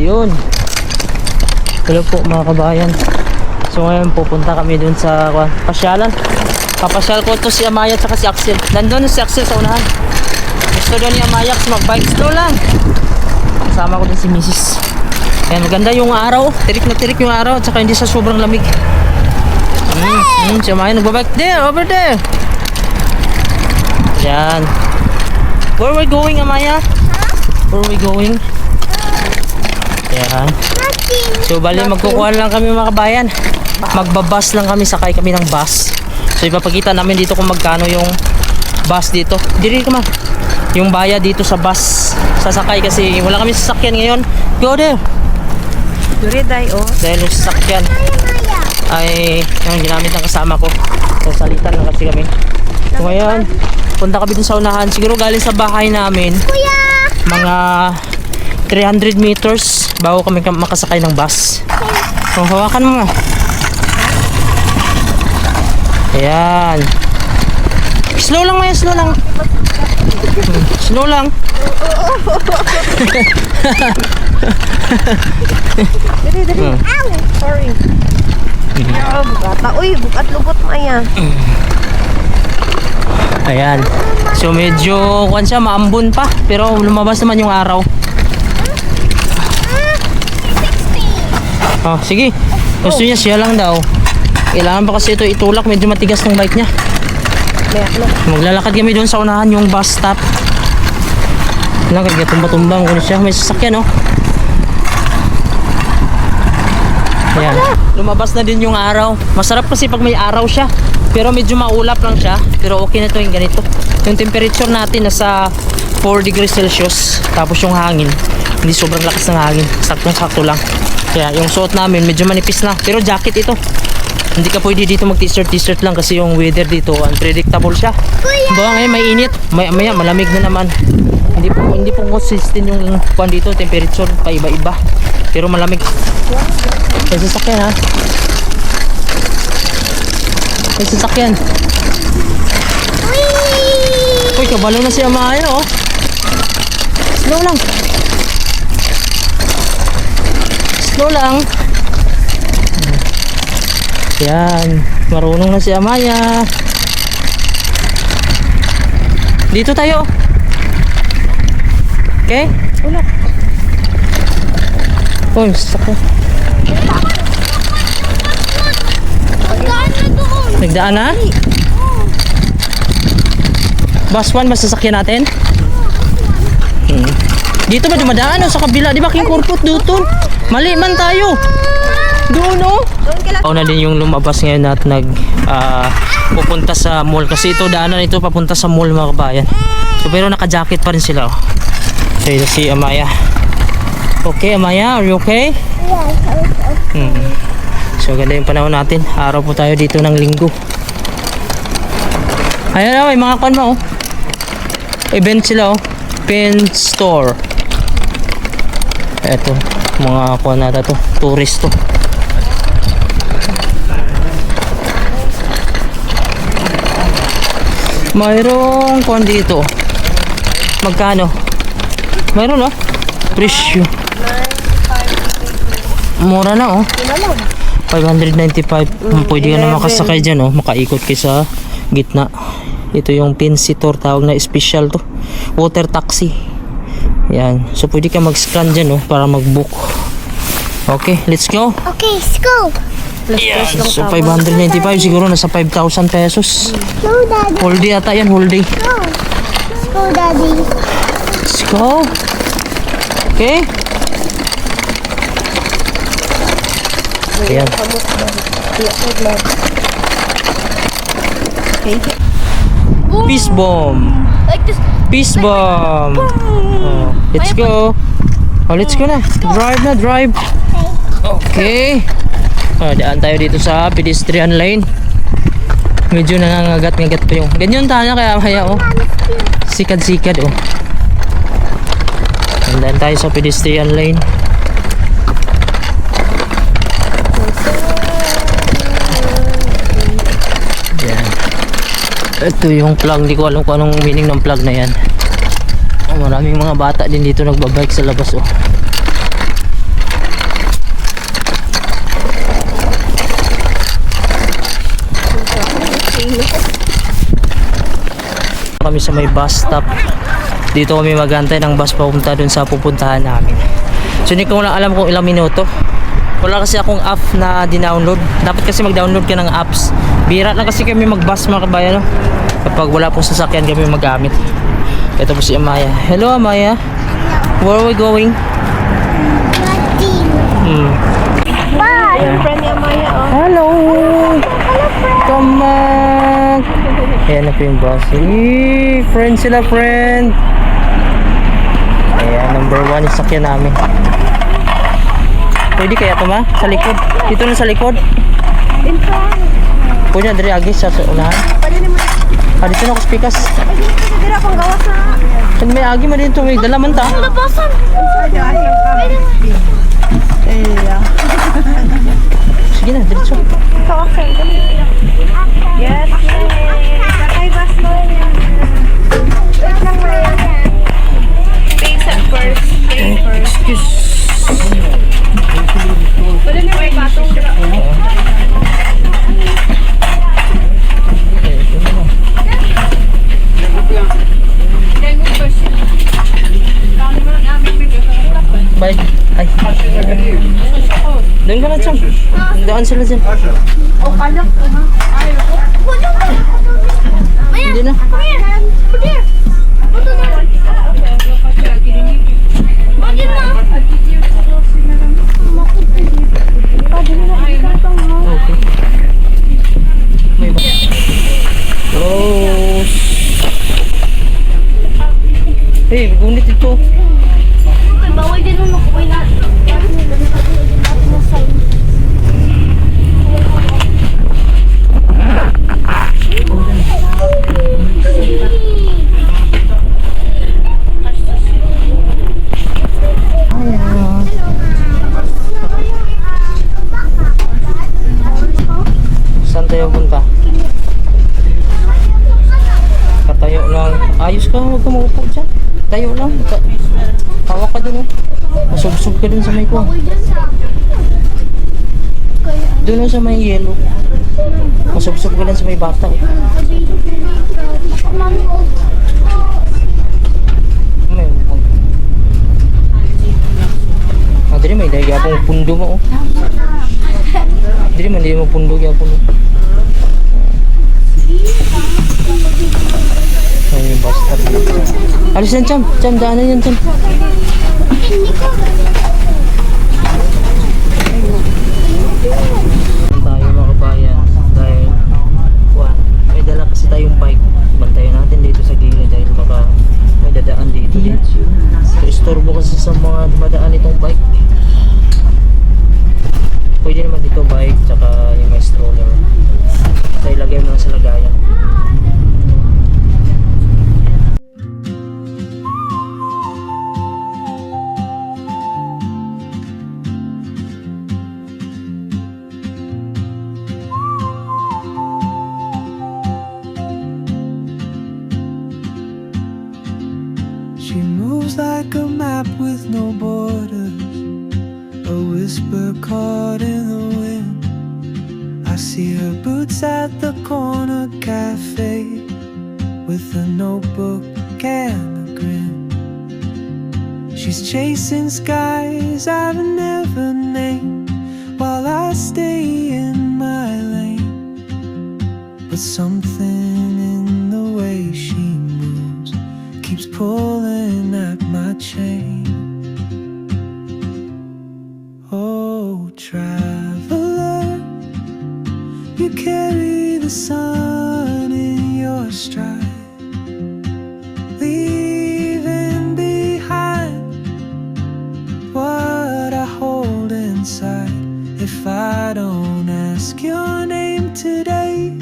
Ayun. Hello po mga kabayan. So ngayon pupunta kami dun sa pasyalan. Papasyal ko to si Amaya at saka si Axel. Nandun si Axel sa unahan. Gusto doon ni Amaya mag-bike. Slow lang. Kasama ko din si Mrs. Ayan, maganda yung araw. Tirik na tirik yung araw at saka hindi sa sobrang lamig. Si Amaya nagbabike. There, over there. Ayan. Where we going, Amaya? Where we going? Ayan. So bali magkukuha lang kami mga kabayan. Magbabas lang kami, sakay kami ng bus. So ipapakita namin dito kung magkano yung bus dito. Diri ka man. Yung bayad dito sa bus. Sasakay kasi wala kami sasakyan ngayon. Go there. Duri day oh. Dahil yung sasakyan ay yung ginamit ng kasama ko. So salitan lang kasi kami. So ngayon, punta kami dun sa unahan. Siguro galing sa bahay namin. Mga 300 meters bago kami makasakay ng bus. So hawakan mo nga. Ayan. Slow lang Maya, slow lang. Slow lang. Dali. Ow! Sorry. Oh, bugata. Uy, bukat lubot Maya. Ayan. So medyo kuwan siya, maambon pa. Pero lumabas naman yung araw. Oh, sige. Gusto niya siya lang daw. Kailangan pa kasi ito itulak, medyo matigas ng bike niya. Maglalakad kami doon sa unahan yung bus stop. Lang kaya tumba-tumbang ko siya, may sasakyan oh. Ayan. Lumabas na din yung araw. Masarap kasi pag may araw siya. Pero medyo maulap lang siya. Pero okay na to yung ganito. Yung temperature natin nasa 4 degrees Celsius. Tapos yung hangin, hindi sobrang lakas ng hangin. Saktong-sakto lang. Kaya yung suot namin medyo manipis na. Pero jacket ito. Hindi ka pwede dito mag t-shirt lang kasi yung weather dito unpredictable siya. Bawa ngayon may init, maya malamig na naman. Hindi po consistent yung kuwan dito, temperature pa iba-iba. Pero malamig. May sasakyan ha. May sasakyan. Uy, kabalo na si Amaya oh. Slow lang. Slow lang. Yan, marunong na si Amaya. Dito tayo. Okay? Ulap. Uy, saka. Nagdaan na? Bus 1 ba sasakyan natin? Dito ba dumadaan o sa kabila? Di ba King Kurpot doon? Mali man tayo. Doon oh. Ako na din yung lumabas ngayon at pupunta sa mall kasi ito daanan ito papunta sa mall mga kabayan. So pero naka-jacket pa rin sila oh. So ito si Amaya. Okay Amaya, are you okay? So ganda yung panahon natin. Araw po tayo dito ng linggo. Ayan oh, may mga kan mo oh. Event sila oh. Pen store. Eto, mga kuwan nata to, tourist to. Mayroong kuwan dito. Magkano? Mayroon oh. Presyo. Mura na oh. 595. Pwede ka na makasakay dyan oh. Makaikot kayo sa gitna. Ito yung Pinsitor, tawag na special to. Water taxi. Yan. So pwede ka mag-scan dyan oh, para mag-book. Okay, let's go. Okay, let's go. Yan. So 595 siguro nasa 5,000 pesos. Go, Daddy. Whole day ata yan, whole day. Go. Let's go, Daddy. Let's go. Okay. Ayan. Peace bomb. Like this. Peace bomb. Oh, let's go. Oh, let's go na. Drive na, drive. Okay. Oh, daan tayo dito sa pedestrian lane. Medyo nangangagat-ngagat pa yung. Ganyan tayo kaya haya oh. Sikad-sikad oh. Daan tayo sa pedestrian lane. Yan. Ito yung plug, hindi ko alam kung anong meaning ng plug na yan. Oh, maraming mga bata din dito nagbabike sa labas oh. Kami sa may bus stop. Dito kami magantay ng bus papunta dun sa pupuntahan namin. So hindi ko lang alam kung ilang minuto. Wala kasi akong app na dinownload. Dapat kasi mag-download ka ng apps. Bira lang kasi kami mag-bus mga kabayan, no? Kapag wala pong sasakyan kami magamit. Ito po si Amaya. Hello Amaya. Where are we going? Yung friend ni Amaya, oh. Hello. Come back. Ayan na po yung bus. Friend sila, friend. Ayan, number 1 yung sakyan namin. Pwede kaya ito ma? Sa likod? Dito na sa likod? In front. Pwede na diri agis sa unahan? Pwede naman. Dito na ako speakas. Dira pang gawas na. Pag may agi man dito, may dalaman ta. Labasan. Sige na, diretso. Kawasan. Yes. Sakay bus mo. Wait lang mo. Face at first. Face first. Excuse. Pwede na may patong. Bye. Ay. Doon ka na, Cham. Doon sila dyan. Oh, kalak. Hindi na. Okay. May ba? Close. Hey, gunit ito. Bawal din nung nakuha na. Saan tayo punta? Katayo lang. Ayos ka, huwag ka maupo dyan. Tayo lang. Hawak ka dun, oh. Masubsob ka dun sa may ko. Dun oh, sa may yellow. Masubsob ka dun sa may bata, oh. May upang. Dili may dahil akong pundo mo, oh. Dili man, dili mo pundo yapon, oh. Ay, yung bus stop. Alis yan, Cham. Cham, daanan yan, Cham. Tayo mga kabayan. Dahil, may dala kasi tayong bike. Bantayan natin dito sa gilid dahil baka may dadaan dito. Istorbo kasi sa mga dumadaan itong bike. Pwede naman dito bike, tsaka yung may stroller. Kaya ilagay mo lang sa lagayan. She moves like a map with no borders, a whisper caught in the wind. I see her boots at the corner cafe with a notebook and a grin. She's chasing skies I've never named while I stay in my lane. But something in the way she moves keeps pulling at my chain. Oh, traveler, you carry the sun in your stride, leaving behind what I hold inside. If I don't ask your name today,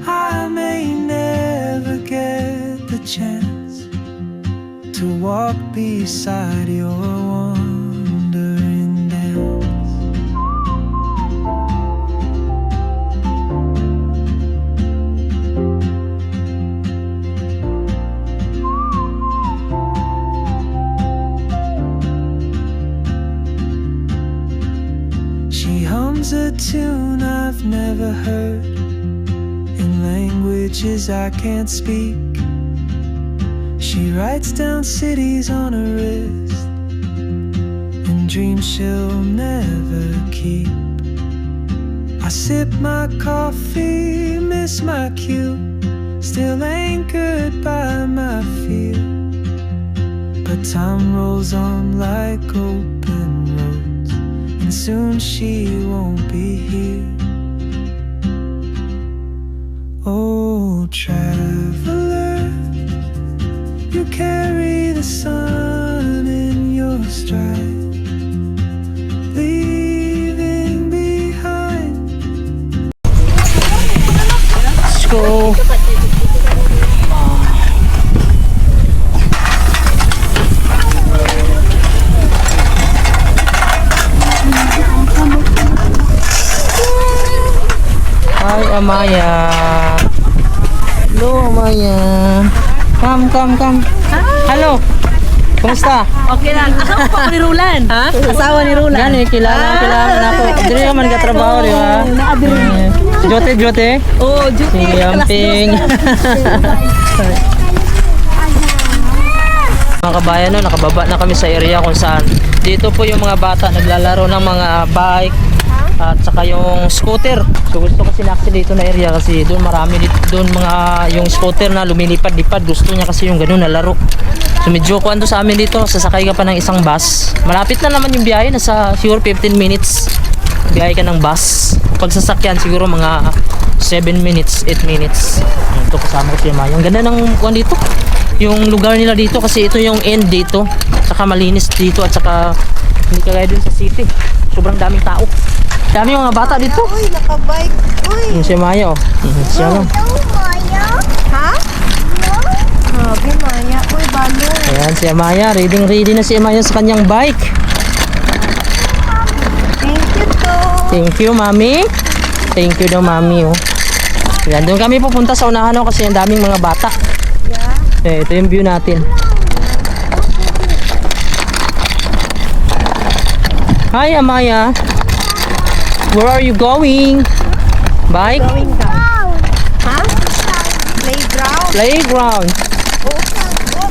I may never get the chance to walk beside your wandering dance. She hums a tune I've never heard in language languages I can't speak. She writes down cities on her wrist and dreams she'll never keep. I sip my coffee, miss my cue, still anchored by my fear. But time rolls on like open roads, and soon she won't be here. Oh, traveler, you carry the sun in your stride, leaving behind. Let's go. Hi, Amaya. Hello, Amaya. Come. Hello. Kumusta? Okay lang. Asawa pa ni Rulan. Ha? Asawa ni Rulan. Yan eh, kilala ako. Dili naman ka trabaho, di ba? Jote. Oh, duty. Si Yamping. Mga kabayan, no, nakababa na kami sa area kung saan dito po yung mga bata naglalaro ng mga bike at saka yung scooter. So gusto ko sinaksin dito na area kasi doon marami doon mga yung scooter na lumilipad-lipad. Gusto niya kasi yung ganun na laro. So medyo kuwento sa amin dito, sasakay ka pa ng isang bus. Malapit na naman yung biyahe, nasa siguro 15 minutes. Biyahe ka ng bus. Pag sasakyan siguro mga 7 minutes, 8 minutes. Ito kasama ko si Maya. Ang ganda ng kuwan dito. Yung lugar nila dito kasi ito yung end dito. Saka malinis dito at saka hindi kagaya dun sa city. Sobrang daming tao. Dami mga bata dito. Uy, nakabike. Uy. Yung si Maya oh. Siya lang. Ha? Grabe, Maya. Uy, balo. Ayan si Maya. Ready na si Maya sa kanyang bike. Thank you, to. Thank you, Mami. Thank you daw, Mami oh. Ayan, doon kami pupunta sa unahan oh, kasi ang daming mga bata. Yeah. Ito yung view natin. Hi, Amaya. Where are you going? Bike? Going down. Ha? Playground. Playground.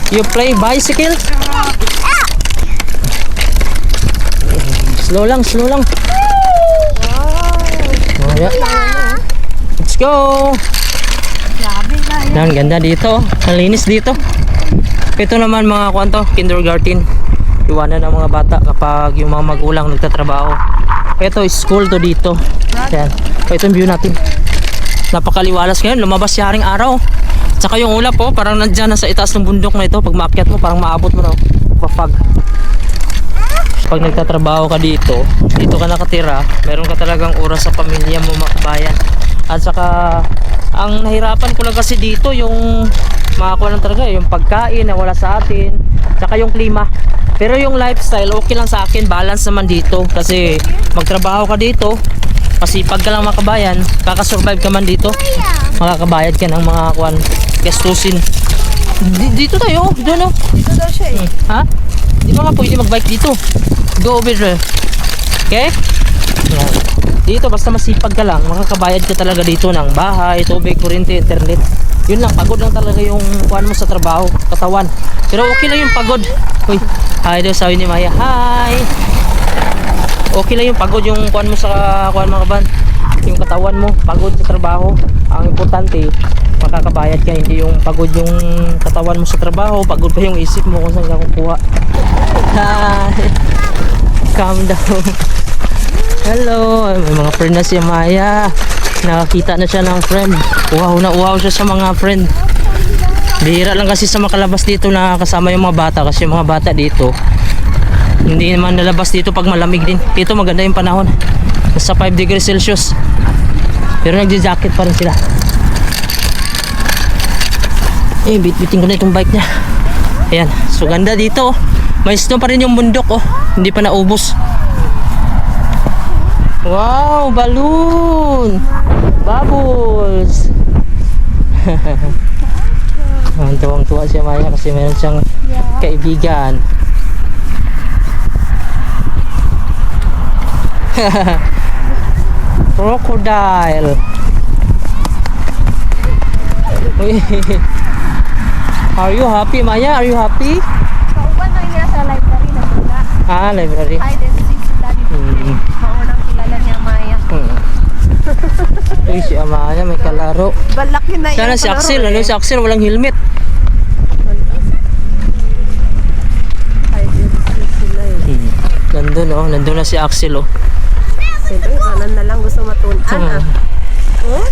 You play bicycle? Slow lang. Wow. Oh, yeah. Let's go. Grabe na yun. Yan, ganda dito. Ang linis dito. Ito naman mga kwanto, kindergarten. Iwanan ng mga bata kapag yung mga magulang nagtatrabaho. Ito is school to dito. Yan. Ito yung view natin. Napakaliwalas ngayon. Lumabas yaring araw. Tsaka yung ulap po, parang nandyan na sa itaas ng bundok na ito. Pag maakyat mo, parang maabot mo na. Papag. Pag nagtatrabaho ka dito ka nakatira, meron ka talagang oras sa pamilya mo, makabayan. At saka ang nahirapan ko lang kasi dito yung makakuha lang talaga yung pagkain na wala sa atin, saka yung klima. Pero yung lifestyle okay lang sa akin, balance naman dito kasi magtrabaho ka dito, masipag ka lang makabayan, kakasurvive ka man dito, makakabayad ka ng mga kuan gastusin. Dito tayo, doon oh. Dito daw siya eh. Ha? Di ba nga pwede magbike dito? Go over there. Okay? Yan. Dito basta masipag ka lang, makakabayad ka talaga dito ng bahay, tubig, kuryente, internet. Yun lang, pagod lang talaga yung kuhan mo sa trabaho, katawan. Pero okay lang yung pagod. Uy, hi daw sabi ni Maya. Hi! Okay lang yung pagod yung kuhan mo sa kuhan mga kaban. Yung katawan mo, pagod sa trabaho. Ang importante, makakabayad ka, hindi yung pagod yung katawan mo sa trabaho, pagod pa yung isip mo kung saan ka kukuha. Hi! Calm down. Hello! May mga friend na si Maya. Nakakita na siya ng friend. Uhaw na uhaw siya sa mga friend. Bihira lang kasi sa makalabas dito na kasama yung mga bata kasi yung mga bata dito hindi naman nalabas dito pag malamig din. Dito maganda yung panahon. Nasa 5 degrees Celsius. Pero nagja-jacket pa rin sila. Eh, bit-bitin ko na itong bike niya. Ayan. So ganda dito. May snow pa rin yung bundok oh. Hindi pa naubos. Wow, balloon! Bubbles! Tuwang-tuwa siya Maya kasi meron siyang kaibigan. Crocodile. Uy. Are you happy, Maya? Are you happy? Kauban na niya sa library na sila. Ah, library. Hide and seek sila dito. Maunang kilala niya Maya. Uy, si Amaya may kalaro. Balak yun na Sana si Axel, ano si Axel walang helmet. Hide and seek sila eh. Nandun oh, nandun na si Axel oh. Siyempre, kanan na lang gusto matunan ah. Oh?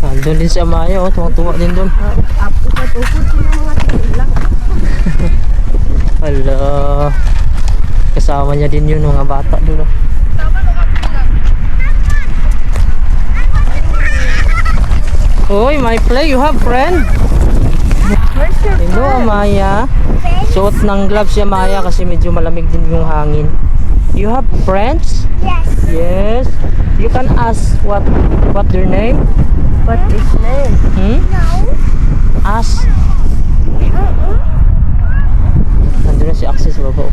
Nandun din si Amaya oh, tuwang-tuwa din dun. Upod-upod sila mga tinilang. Hala. Kasama niya din yun mga bata dun oh. Uy, my play, you have friend? Where's your Hello, Amaya. Suot ng gloves si Amaya kasi medyo malamig din yung hangin. You have friends? Yes. Yes. You can ask what their name? What is name? Hmm? No. Ask. Nandun na si Axel sa baba.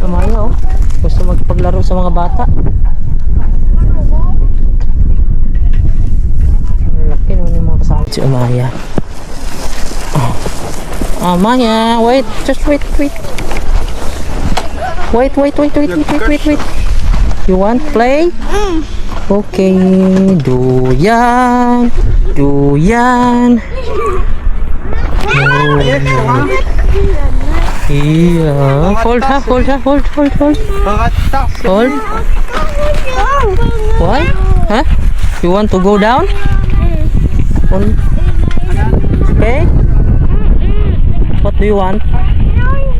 Amaya oh. Gusto magpaglaro sa mga bata. Laki naman yung mga kasama. Si Amaya. Amaya, wait. Just wait. Wait. You want play? Okay. Duyan. Yeah. Hold. Hold. Why? Huh? You want to go down? Okay. What do you want?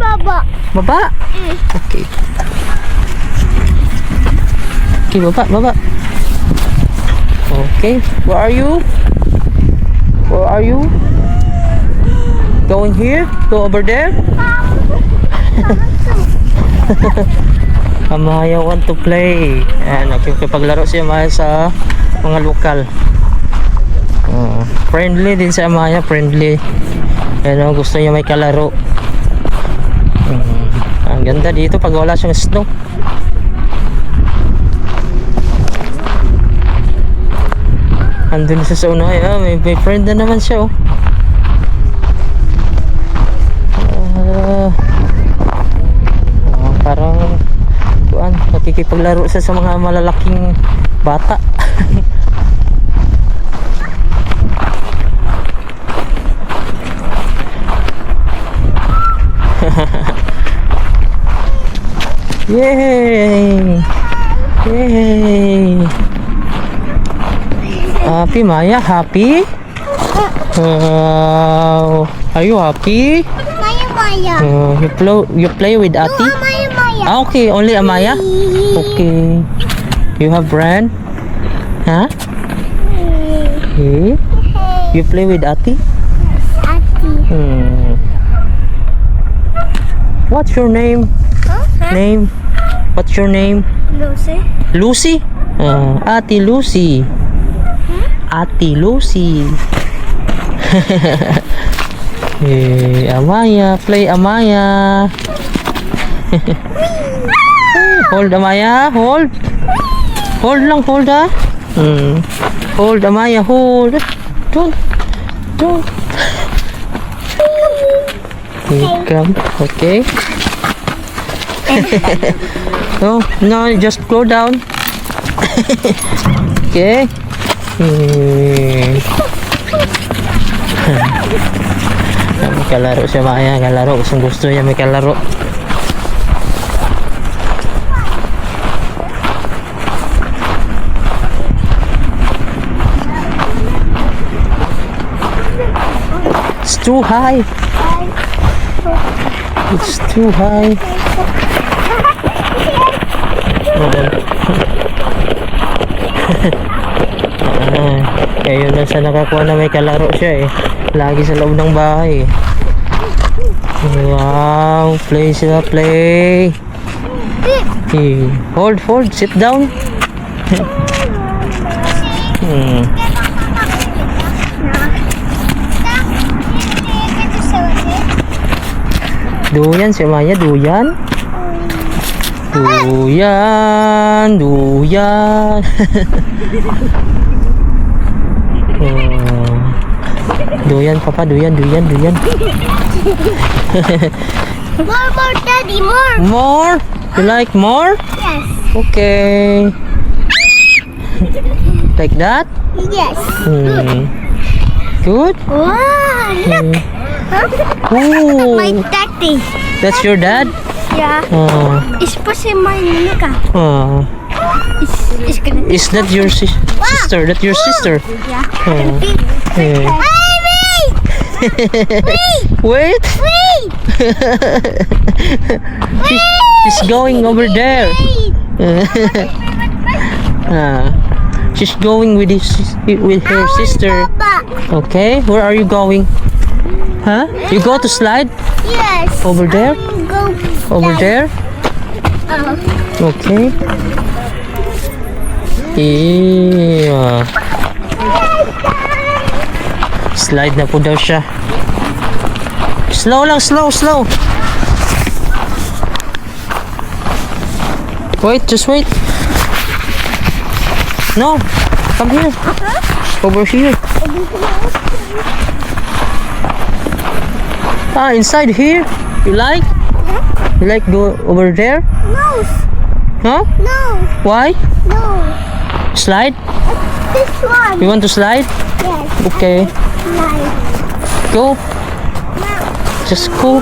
Baba. Baba? Okay. Okay, baba. Okay. Where are you? Going here? Go over there? Amaya want to play. Ayan, nakikipaglaro si Amaya sa mga lokal. Friendly din si Amaya, friendly. Ayan, gusto niya may kalaro. Ang ganda dito pag wala siyang snow. Andun siya sa unahay. May friend na naman siya oh. Parang nakikipaglaro siya sa mga malalaking bata. Yay! Happy, Maya? Happy? Are you happy? Maya. You play with Ati? Maya. Ah, okay. Only Amaya? Okay. You have friend? Huh? Okay. You play with Ati? What's your name? Name? What's your name? Lucy. Lucy? Ate Lucy. Ate Lucy. Amaya, play Amaya. Hold Amaya, hold. Hold lang, hold ha. Hold Amaya, hold. Don't. Come, okay. No, just go down. Okay. May kalaro siya Maya, kalaro. Gusto niya may kalaro. It's too high. It's too high. Ayun lang sa nakakuha na may kalaro siya eh. Lagi sa loob ng bahay eh. Wow, play sila, play. Hold, sit down. Duyan si Maya, duyan. Duyan, duyan. Oh. Duyan, Papa, duyan, duyan, duyan. More, Daddy, more. More? You like more? Yes. Okay. Like that? Yes. Good? Wow, look. Oh, My daddy. that's your dad? Yeah. Oh. It's pushing my look. Oh. It's gonna be. Is that your sister? That your sister? Yeah. Oh. Hey, Yeah. wait. Wait. Wait. She's going over there. Ah, she's going with with her sister. Papa. Okay, where are you going? Huh? You go to slide Yes. over there? Go. Over there? Okay. Yeah. Slide na po daw siya. Slow lang, slow, slow. Wait, just wait. No, come here. Over here. Ah, inside here. You like? You like go over there? No. Huh? No. Why? No. Slide? This one. You want to slide? Yes. Okay. Like. Go. Just go.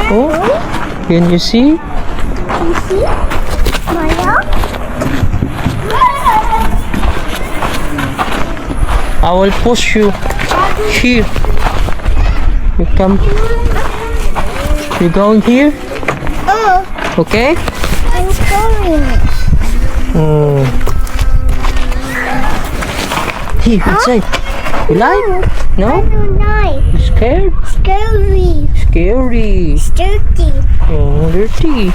Oh. Can you see? You see? Maya. I will push you here. You come. You going here? Oh, Okay? I'm going. Mm. Here, inside. You like? No? don't like. You scared? Scary. Scary. Dirty. Oh, dirty.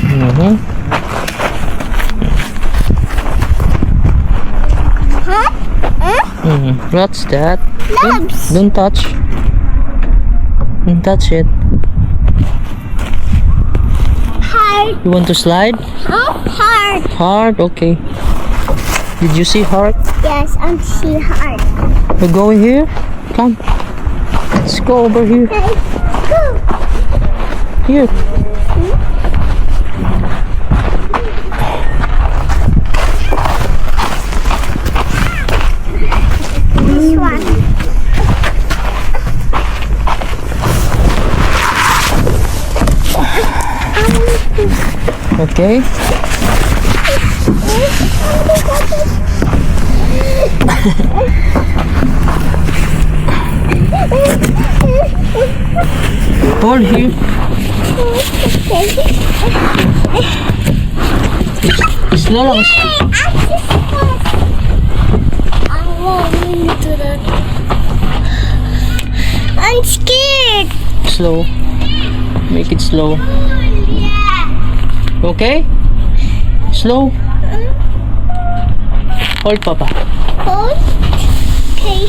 Mm-hmm. Huh? What's that? Labs. Don't touch. Don't touch it. Hard. You want to slide? Huh? Hard. Hard? Okay. Did you see hard? Yes, I'm see hard. We're going here? Come. Let's go over here. Let's go. Here. This one. Okay. Hold here. Slow lang. I'm scared. Slow. Make it slow. Yeah. Okay? Slow. Hold, Papa. Hold. Okay.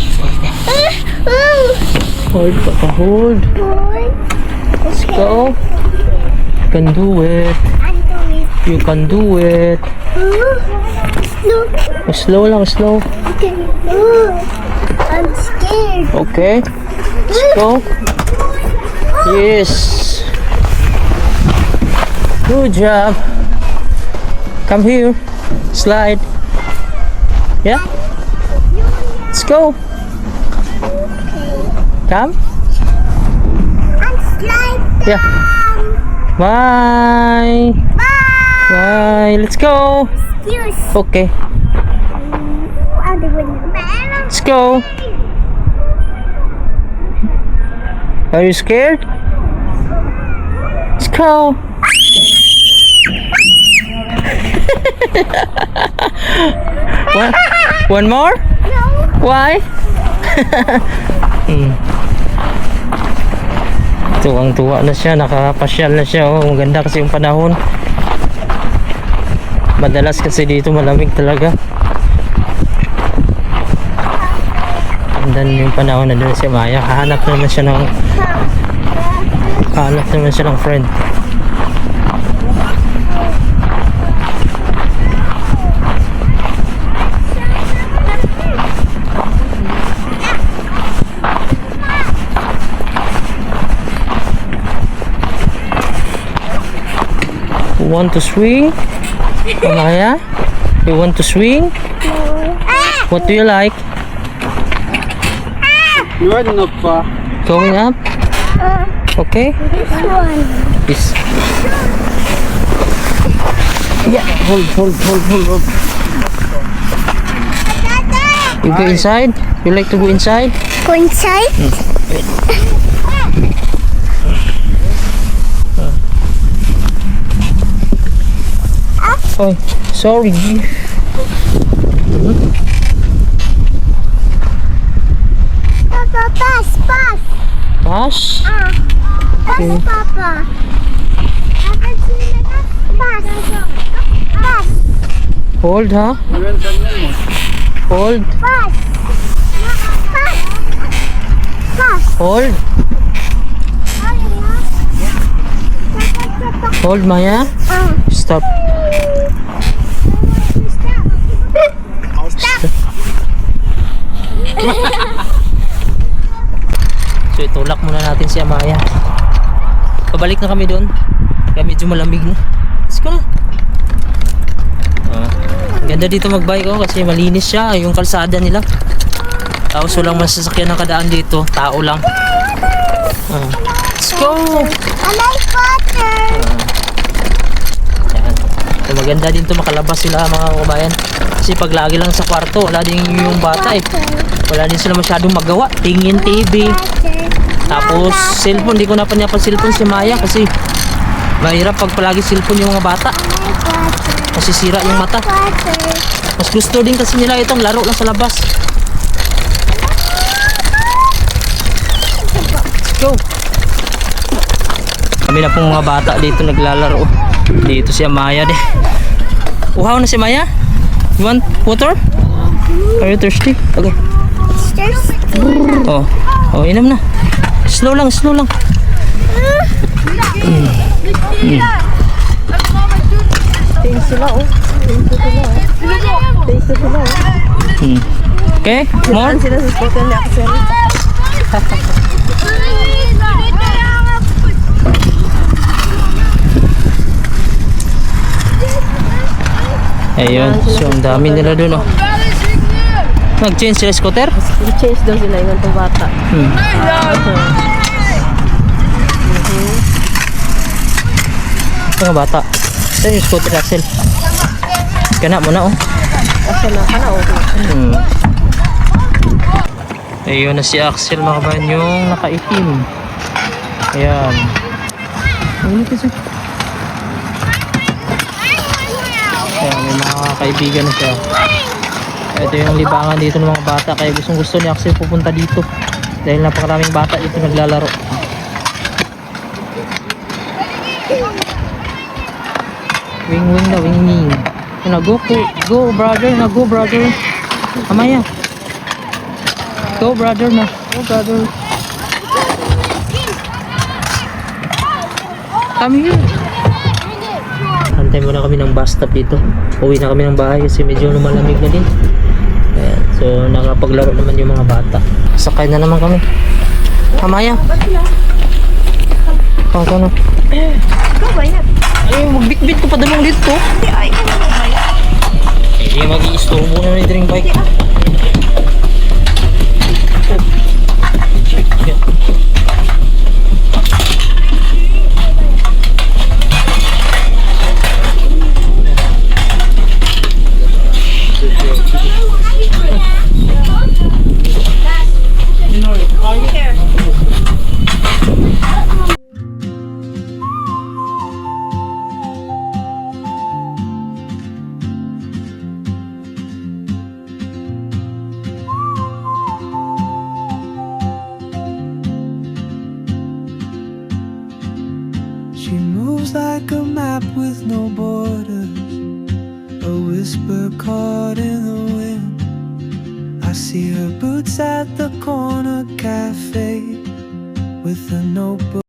Hold, Papa. Hold. Hold. Let's go. You can do it. I'm doing You can do it. No. Slow lang, slow. Okay. I'm scared. Okay. Let's go. Yes. Good job. Come here. Slide. Yeah. Let's go. Come. I'm slide. Yeah. Bye. Bye. Bye. Let's go. Excuse. Okay. I'm doing Let's go. Are you scared? Let's go. One more? No. Why? Tuwang-tuwa na siya, nakakapasyal na siya. Oh, maganda kasi yung panahon. Madalas kasi dito malamig talaga. Ganda yung panahon na doon si Maya. Hahanap naman siya ng friend. Want to swing? Maya? You want to swing? What do you like? You are not far. Going up? Okay? This. Yeah. Hold. You go inside? You like to go inside? Go inside? Oh, sorry. Papa, pass. Pass? Pass, Papa. Pass. Hold, ha? Hold. Pass. Hold. Hold, Maya. Stop. So itulak muna natin si Amaya. Pabalik na kami doon. Kaya medyo malamig na. Let's go na. Ganda dito magbike kasi malinis siya. Yung kalsada nila. Tapos walang masasakyan ng kadaan dito. Tao lang. Let's go! I like water. Ayan. So maganda din to makalabas sila mga kabayan. Kasi pag lagi lang sa kwarto, wala din yung bata eh. Wala din sila masyadong magawa. Tingin TV. Tapos cellphone, di ko napanapan cellphone si Maya kasi mahirap pag palagi cellphone yung mga bata. Kasi sira yung mata. Mas gusto din kasi nila itong laro lang sa labas. Let's go! Kami na pong mga bata dito naglalaro. Dito si Amaya din. Uhaw na si Maya? You want water? Are you thirsty? Okay. Oh, inom na. Slow lang. Okay, more? Ayun, so ang dami nila dun Nag-change sila scooter? I-change daw sila yung itong bata. Mga bata. Saan yung scooter, Axel? Kana mo na Asa na ka na Ayun na si Axel mga kabayan yung nakaitim. Ayan. Ayan, may mga kaibigan na siya. Ito yung libangan dito ng mga bata. Kaya gusto ni Axel pupunta dito. Dahil napakaraming bata dito naglalaro. Wing na, wing. Go brother. Amaya. Go brother. Come here. Antay muna kami ng bus stop dito. Uwi na kami ng bahay kasi medyo lumalamig na din. Ayan. So nakapaglaro naman yung mga bata. Sakay na naman kami. Amaya. Ito na. Ikaw ba yan? Ay, magbitbit ko pa dalawang dito. Hindi mag-i-istorbo na yung drink bike. She moves like a map with no borders, a whisper caught in the wind. I see her boots at at the corner cafe with a notebook.